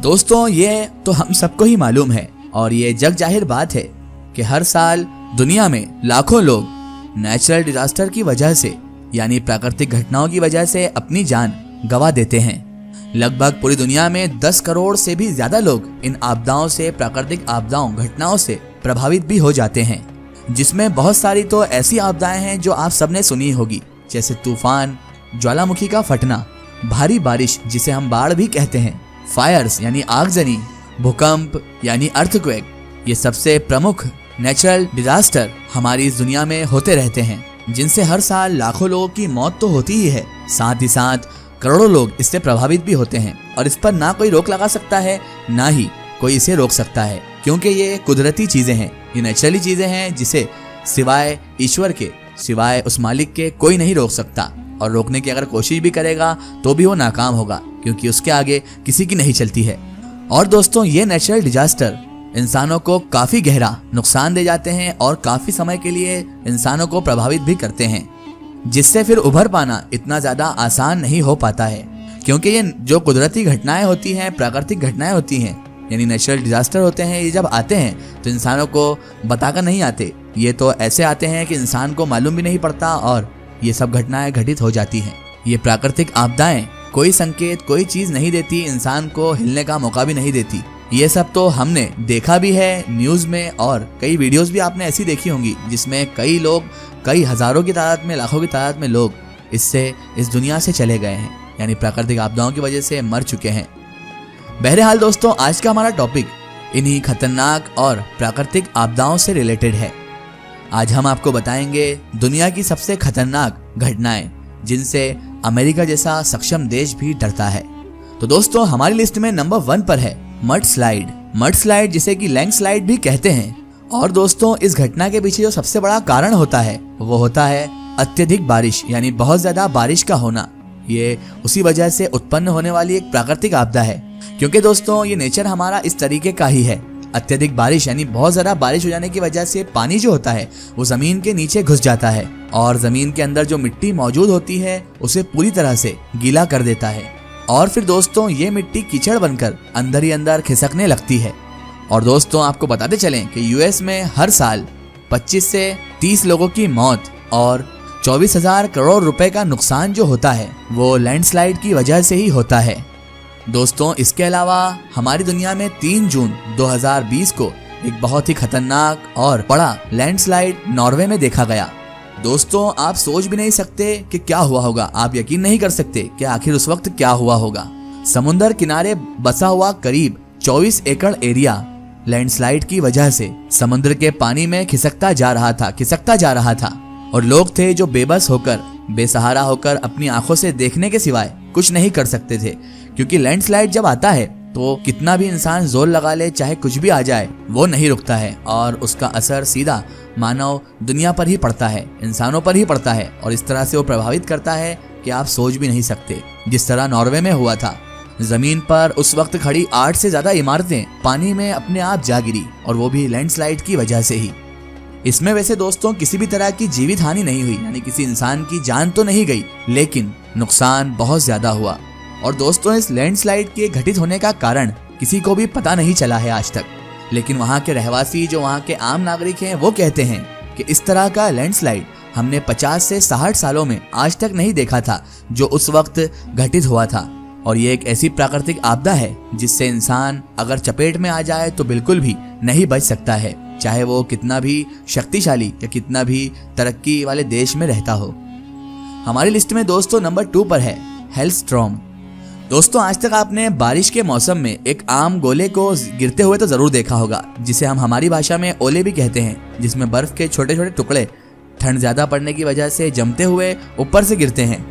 दोस्तों ये तो हम सबको ही मालूम है और ये जग जाहिर बात है कि हर साल दुनिया में लाखों लोग नेचुरल डिजास्टर की वजह से यानी प्राकृतिक घटनाओं की वजह से अपनी जान गंवा देते हैं। लगभग पूरी दुनिया में 10 करोड़ से भी ज्यादा लोग इन आपदाओं से, प्राकृतिक आपदाओं, घटनाओं से प्रभावित भी हो जाते हैं, जिसमें बहुत सारी तो ऐसी आपदाएं हैं जो आप सबने सुनी होगी, जैसे तूफान, ज्वालामुखी का फटना, भारी बारिश जिसे हम बाढ़ भी कहते हैं, फायर्स यानी आगजनी, भूकंप यानी अर्थक्वेक। ये सबसे प्रमुख नेचुरल डिजास्टर हमारी इस दुनिया में होते रहते हैं, जिनसे हर साल लाखों लोगों की मौत तो होती ही है, साथ ही साथ करोड़ों लोग इससे प्रभावित भी होते हैं। और इस पर ना कोई रोक लगा सकता है, ना ही कोई इसे रोक सकता है, क्योंकि ये कुदरती चीजें हैं, ये नेचुरली चीजें हैं जिसे सिवाय ईश्वर के, सिवाय उस मालिक के कोई नहीं रोक सकता। और रोकने की अगर कोशिश भी करेगा तो भी वो नाकाम होगा, क्योंकि उसके आगे किसी की नहीं चलती है। और दोस्तों ये नेचुरल डिजास्टर इंसानों को काफी गहरा नुकसान दे जाते हैं और काफी समय के लिए इंसानों को प्रभावित भी करते हैं, जिससे फिर उभर पाना इतना ज्यादा आसान नहीं हो पाता है। क्योंकि ये जो कुदरती घटनाएं होती हैं, प्राकृतिक घटनाएं होती हैं, यानी नेचुरल डिजास्टर होते हैं, ये जब आते हैं तो इंसानों को बताकर नहीं आते। ये तो ऐसे आते हैं कि इंसान को मालूम भी नहीं पड़ता और ये सब घटनाएं घटित हो जाती हैं। ये प्राकृतिक आपदाएं कोई संकेत, कोई चीज नहीं देती, इंसान को हिलने का मौका भी नहीं देती। ये सब तो हमने देखा भी है न्यूज में, और कई वीडियोस भी आपने ऐसी देखी होंगी जिसमें कई लोग, कई हजारों की तादाद में, लाखों की तादाद में लोग इस दुनिया से चले गए हैं, यानी प्राकृतिक आपदाओं की वजह से मर चुके हैं। बहरहाल दोस्तों, आज का हमारा टॉपिक इन्हीं खतरनाक और प्राकृतिक आपदाओं से रिलेटेड है। आज हम आपको बताएंगे दुनिया की सबसे खतरनाक घटनाएं, जिनसे अमेरिका जैसा सक्षम देश भी डरता है। तो दोस्तों हमारी लिस्ट में नंबर 1 पर है मड स्लाइड। मड स्लाइड जिसे कि लैंडस्लाइड भी कहते हैं। और दोस्तों इस घटना के पीछे जो सबसे बड़ा कारण होता है वो होता है अत्यधिक बारिश, यानी बहुत ज्यादा बारिश का होना। ये उसी वजह से उत्पन्न होने वाली एक प्राकृतिक आपदा है, क्योंकि दोस्तों ये नेचर हमारा इस तरीके का ही है। अत्यधिक बारिश यानी बहुत ज्यादा बारिश हो जाने की वजह से पानी जो होता है वो जमीन के नीचे घुस जाता है और जमीन के अंदर जो मिट्टी मौजूद होती है उसे पूरी तरह से गीला कर देता है। और फिर दोस्तों ये मिट्टी कीचड़ बनकर अंदर ही अंदर खिसकने लगती है। और दोस्तों आपको बताते चलें कि यूएस में हर साल 25 से 30 लोगों की मौत और 24,000 करोड़ रुपए का नुकसान जो होता है वो लैंडस्लाइड की वजह से ही होता है। दोस्तों इसके अलावा हमारी दुनिया में 3 जून 2020 को एक बहुत ही खतरनाक और बड़ा लैंडस्लाइड नॉर्वे में देखा गया। दोस्तों आप सोच भी नहीं सकते कि क्या हुआ होगा, आप यकीन नहीं कर सकते कि आखिर उस वक्त क्या हुआ होगा। समुद्र किनारे बसा हुआ करीब 24 एकड़ एरिया लैंडस्लाइड की वजह से समुद्र के पानी में खिसकता जा रहा था और लोग थे जो बेबस होकर, बेसहारा होकर अपनी आंखों से देखने के सिवाय कुछ नहीं कर सकते थे। क्योंकि लैंडस्लाइड जब आता है तो कितना भी इंसान जोर लगा ले, चाहे कुछ भी आ जाए, वो नहीं रुकता है और उसका असर सीधा मानव दुनिया पर ही पड़ता है, इंसानों पर ही पड़ता है। और इस तरह से वो प्रभावित करता है कि आप सोच भी नहीं सकते। जिस तरह नॉर्वे में हुआ था, जमीन पर उस वक्त खड़ी 8 से ज्यादा इमारतें पानी में अपने आप जा गिरी, और वो भी लैंडस्लाइड की वजह से ही। इसमें वैसे दोस्तों किसी भी तरह की जीवित हानि नहीं हुई, यानी किसी इंसान की जान तो नहीं गई, लेकिन नुकसान बहुत ज्यादा हुआ। और दोस्तों इस लैंडस्लाइड के घटित होने का कारण किसी को भी पता नहीं चला है आज तक। लेकिन वहाँ के रहवासी, जो वहाँ के आम नागरिक हैं, वो कहते हैं कि इस तरह का लैंडस्लाइड हमने 50 से 60 सालों में आज तक नहीं देखा था जो उस वक्त घटित हुआ था। और ये एक ऐसी प्राकृतिक आपदा है जिससे इंसान अगर चपेट में आ जाए तो बिल्कुल भी नहीं बच सकता है, चाहे वो कितना भी शक्तिशाली या कितना भी तरक्की वाले देश में रहता हो। हमारी लिस्ट में दोस्तों नंबर 2 पर है हेलस्टॉर्म। दोस्तों आज तक आपने बारिश के मौसम में एक आम गोले को गिरते हुए तो जरूर देखा होगा, जिसे हम हमारी भाषा में ओले भी कहते हैं, जिसमें बर्फ के छोटे छोटे टुकड़े ठंड ज्यादा पड़ने की वजह से जमते हुए ऊपर से गिरते हैं।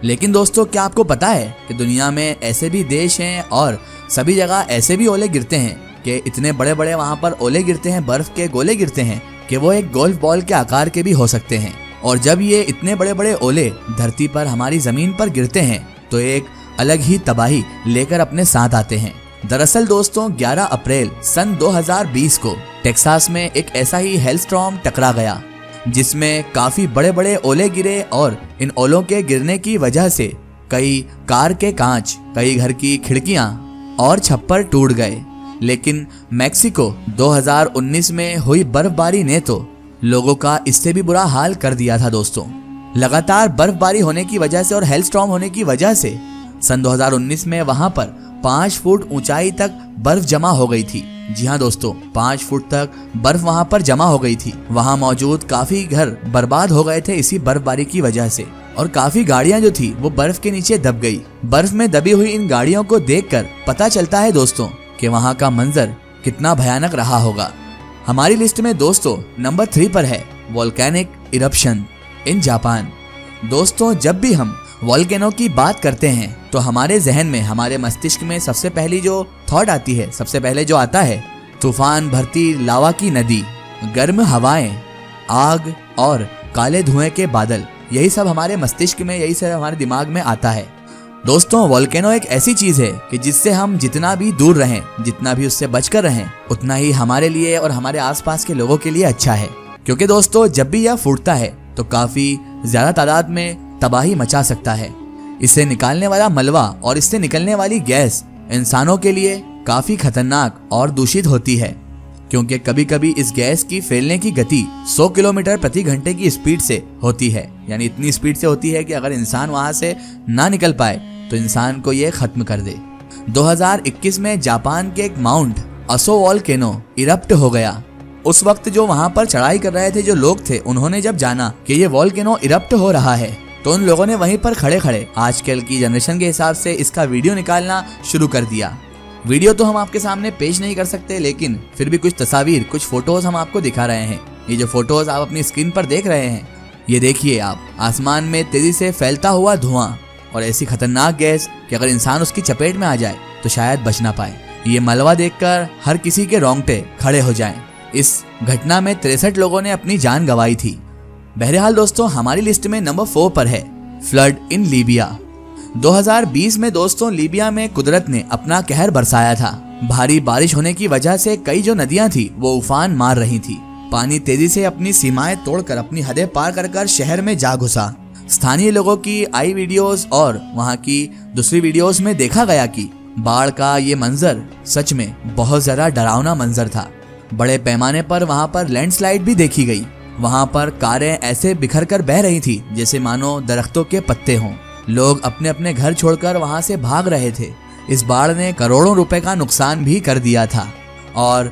लेकिन दोस्तों क्या आपको पता है कि दुनिया में ऐसे भी देश हैं और सभी जगह ऐसे भी ओले गिरते हैं कि इतने बड़े बड़े वहां पर ओले गिरते हैं, बर्फ के गोले गिरते हैं कि वो एक गोल्फ बॉल के आकार के भी हो सकते हैं। और जब ये इतने बड़े बड़े ओले धरती पर, हमारी जमीन पर गिरते हैं तो एक अलग ही तबाही लेकर अपने साथ आते हैं। दरअसल दोस्तों 11 अप्रैल सन 2020 को टेक्सास में एक ऐसा ही हेलस्टॉर्म टकरा गया, जिसमें काफी बड़े बड़े ओले गिरे और इन ओलों के गिरने की वजह से कई कार के कांच, कई घर की खिड़कियां और छप्पर टूट गए। लेकिन मेक्सिको 2019 में हुई बर्फबारी ने तो लोगों का इससे भी बुरा हाल कर दिया था दोस्तों। लगातार बर्फबारी होने की वजह से और हेलस्टॉर्म होने की वजह से सन 2019 में वहां पर 5 फुट ऊंचाई तक बर्फ जमा हो गई थी। जी हाँ दोस्तों, 5 फुट तक बर्फ वहां पर जमा हो गई थी। वहां मौजूद काफी घर बर्बाद हो गए थे इसी बर्फबारी की वजह से, और काफी गाड़ियां जो थी वो बर्फ के नीचे दब गई। बर्फ में दबी हुई इन गाड़ियों को देखकर पता चलता है दोस्तों कि वहां का मंजर कितना भयानक रहा होगा। हमारी लिस्ट में दोस्तों नंबर 3 पर है वोल्केनिक इरप्शन इन जापान। दोस्तों, जब भी हम वोल्केनो की बात करते हैं तो हमारे जहन में, हमारे मस्तिष्क में सबसे पहली जो थॉट आती है, सबसे पहले जो आता है, तूफान भरती लावा की नदी, गर्म हवाएं, आग और काले धुएं के बादल। यही सब हमारे मस्तिष्क में, यही सब हमारे दिमाग में आता है। दोस्तों, वोल्केनो एक ऐसी चीज है कि जिससे हम जितना भी दूर रहें, जितना भी उससे बचकर रहें, उतना ही हमारे लिए और हमारे आसपास के लोगों के लिए अच्छा है। क्योंकि दोस्तों, जब भी यह फूटता है तो काफी ज्यादा तादाद में तबाही मचा सकता है। इससे निकालने वाला मलबा और इससे निकलने वाली गैस इंसानों के लिए काफी खतरनाक और दूषित होती है, क्योंकि कभी कभी इस गैस की फैलने की गति 100 किलोमीटर प्रति घंटे की स्पीड से होती है। यानी इतनी स्पीड से होती है कि अगर इंसान वहां से ना निकल पाए तो इंसान को ये खत्म कर दे। 2021 में जापान के एक माउंट असो वोल्केनो इरप्ट हो गया। उस वक्त जो वहां पर चढ़ाई कर रहे थे जो लोग थे, उन्होंने जब जाना कि ये वोल्केनो इरप्ट हो रहा है तो उन लोगों ने वहीं पर खड़े खड़े आजकल की जनरेशन के हिसाब से इसका वीडियो निकालना शुरू कर दिया। वीडियो तो हम आपके सामने पेश नहीं कर सकते, लेकिन फिर भी कुछ तस्वीर, कुछ फोटोज हम आपको दिखा रहे हैं। ये जो फोटोज आप अपनी स्क्रीन पर देख रहे हैं, ये देखिए आप, आसमान में तेजी से फैलता हुआ धुआं और ऐसी खतरनाक गैस कि अगर इंसान उसकी चपेट में आ जाए तो शायद बच ना पाए। ये मलबा देखकर हर किसी के रोंगटे खड़े हो जाएं। इस घटना में 63 लोगों ने अपनी जान गंवाई थी। बहरहाल दोस्तों, हमारी लिस्ट में नंबर 4 पर है फ्लड इन लीबिया। 2020 में दोस्तों लीबिया में कुदरत ने अपना कहर बरसाया था। भारी बारिश होने की वजह से कई जो नदियां थी वो उफान मार रही थी। पानी तेजी से अपनी सीमाएं तोड़कर, अपनी हदें पार कर कर शहर में जा घुसा। स्थानीय लोगों की आई वीडियोस और वहां की दूसरी वीडियोस में देखा गया कि बाढ़ का ये मंजर सच में बहुत ज्यादा डरावना मंजर था। बड़े पैमाने पर वहां पर लैंडस्लाइड भी देखी गई। वहां पर कारें ऐसे बिखर कर बह रही थी जैसे मानो दरख्तों के पत्ते हों। लोग अपने अपने घर छोड़कर वहां से भाग रहे थे। इस बाढ़ ने करोड़ों रुपए का नुकसान भी कर दिया था। और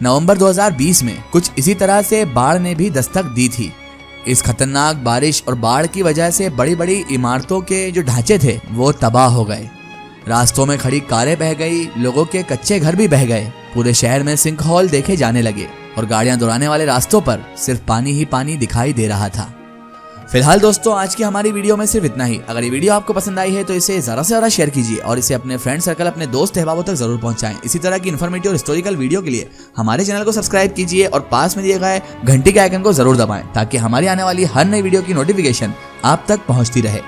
नवंबर 2020 में कुछ इसी तरह से बाढ़ ने भी दस्तक दी थी। इस खतरनाक बारिश और बाढ़ की वजह से बड़ी बड़ी इमारतों के जो ढांचे थे वो तबाह हो गए। रास्तों में खड़ी कारें बह गई, लोगों के कच्चे घर भी बह गए। पूरे शहर में सिंक होल देखे जाने लगे और गाड़ियां दौड़ाने वाले रास्तों पर सिर्फ पानी ही पानी दिखाई दे रहा था। फिलहाल दोस्तों, आज की हमारी वीडियो में सिर्फ इतना ही। अगर ये वीडियो आपको पसंद आई है तो इसे ज्यादा से ज्यादा शेयर कीजिए और इसे अपने फ्रेंड सर्कल, अपने दोस्त अहबाबों तक जरूर पहुंचाएं। इसी तरह की इन्फॉर्मेटिव और हिस्टोरिकल वीडियो के लिए हमारे चैनल को सब्सक्राइब कीजिए और पास में दिए गए घंटी के आइकन को जरूर दबाएं ताकि हमारी आने वाली हर नई वीडियो की नोटिफिकेशन आप तक पहुंचती रहे।